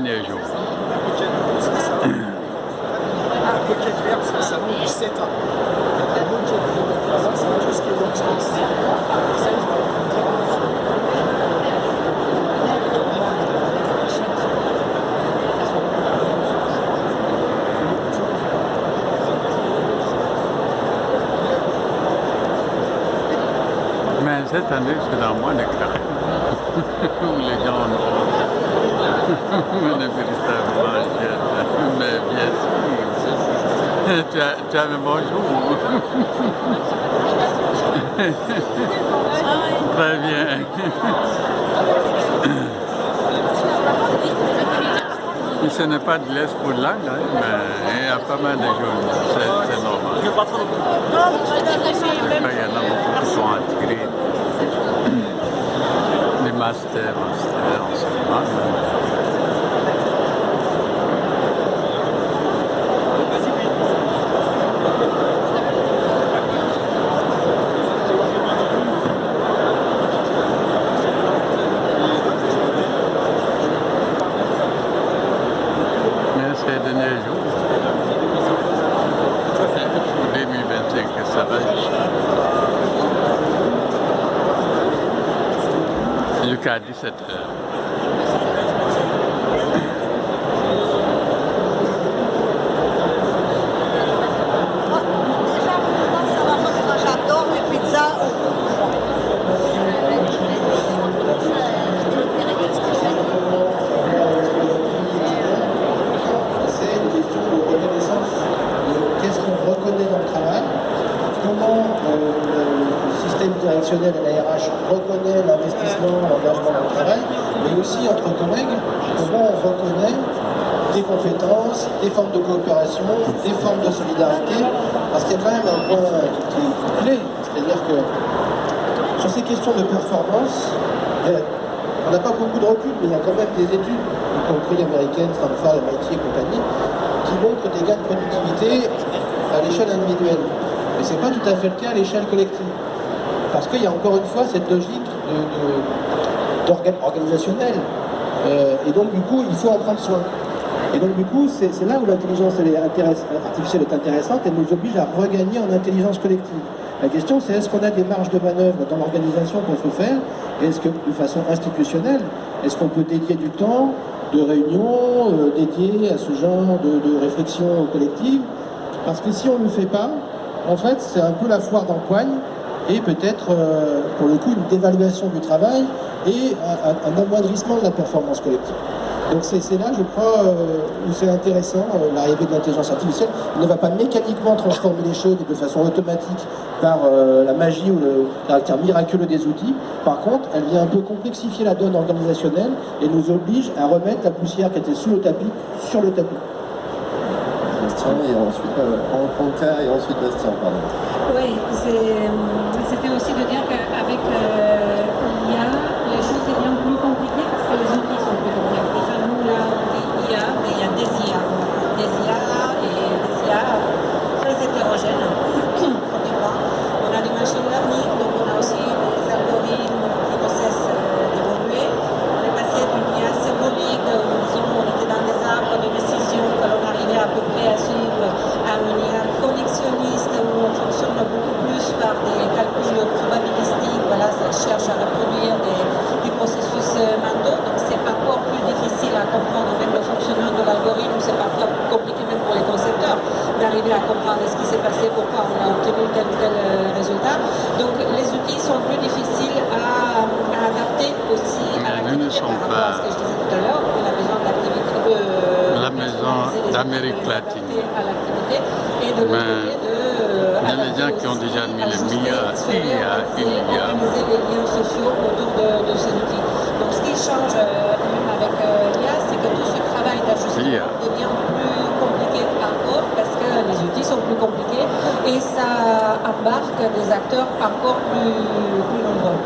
derniers jours. Moquette verte, c'est le salon du CETA. La moquette verte, c'est tout ce qui est workspace. Mais cette année, c'est dans moins de carré. Où les gens ont le véritablement cher. Mais bien sûr, tu as le bonjour. Très bien. Ce n'est pas de l'Est pour l'âne, hein, mais il y a pas mal de jeunes, c'est normal. Il y en a beaucoup qui sont intégrés. Les masters en ce moment. Ces derniers jours, 2025, ça va jusqu'à 17h. J'adore les pizzas. Reconnaît dans le travail, comment le système directionnel et la RH reconnaît l'investissement, l'engagement dans le travail, mais aussi entre collègues, comment on reconnaît des compétences, des formes de coopération, des formes de solidarité, parce qu'il y a quand même un point qui est clé, c'est-à-dire que sur ces questions de performance, on n'a pas beaucoup de recul, mais il y a quand même des études, y compris américaines, Stanford, MIT et compagnie, qui montrent des gains de productivité à l'échelle individuelle. Mais ce n'est pas tout à fait le cas à l'échelle collective. Parce qu'il y a encore une fois cette logique organisationnelle. Et donc du coup, il faut en prendre soin. Et donc du coup, c'est là où l'intelligence artificielle est intéressante. Elle nous oblige à regagner en intelligence collective. La question, c'est est-ce qu'on a des marges de manœuvre dans l'organisation pour se faire? Et est-ce que, de façon institutionnelle, est-ce qu'on peut dédier du temps de réunion dédié à ce genre de réflexion collective? Parce que si on ne le fait pas, en fait, c'est un peu la foire d'empoigne et peut-être, pour le coup, une dévaluation du travail et un amoindrissement de la performance collective. Donc c'est là, je crois, où c'est intéressant, l'arrivée de l'intelligence artificielle. Elle ne va pas mécaniquement transformer les choses de façon automatique par la magie ou le caractère miraculeux des outils. Par contre, elle vient un peu complexifier la donne organisationnelle et nous oblige à remettre la poussière qui était sous le tapis, sur le tapis. Et ensuite Claire et ensuite Bastien, pardon. Oui, c'était aussi de dire qu'avec l'IA, les choses deviennent plus compliquées parce que les outils sont plus complexes. Déjà, nous, là, on dit IA, mais il y a des IA. Des IA et des IA très hétérogènes. On a du machine learning, donc on a aussi des algorithmes qui ne cessent d'évoluer. On est passé d'une IA symbolique où, disons, on était dans des arbres de décision que l'on arrivait à peu près à suivre, à une IA connexionniste où on fonctionne beaucoup plus par des calculs probabilistiques. Voilà, ça cherche à reproduire des processus mentaux. Donc c'est encore plus difficile à comprendre, même le fonctionnement de l'algorithme, c'est parfois compliqué même pour les concepteurs d'arriver à comprendre ce qui s'est passé, pourquoi on a obtenu tel ou tel résultat. Donc les outils sont plus difficiles à adapter aussi à l'activité par rapport à ce que je disais tout à l'heure, la maison d'activité la maison d'Amérique latine. À l'activité et de l'autre côté il y a des gens qui ont déjà mis les milliards, organiser les liens sociaux autour de ces outils. Donc ce qui change même avec l'IA, c'est que tout ce travail d'ajustement devient plus compliqué encore parce que les outils sont plus compliqués et ça embarque des acteurs encore plus nombreux.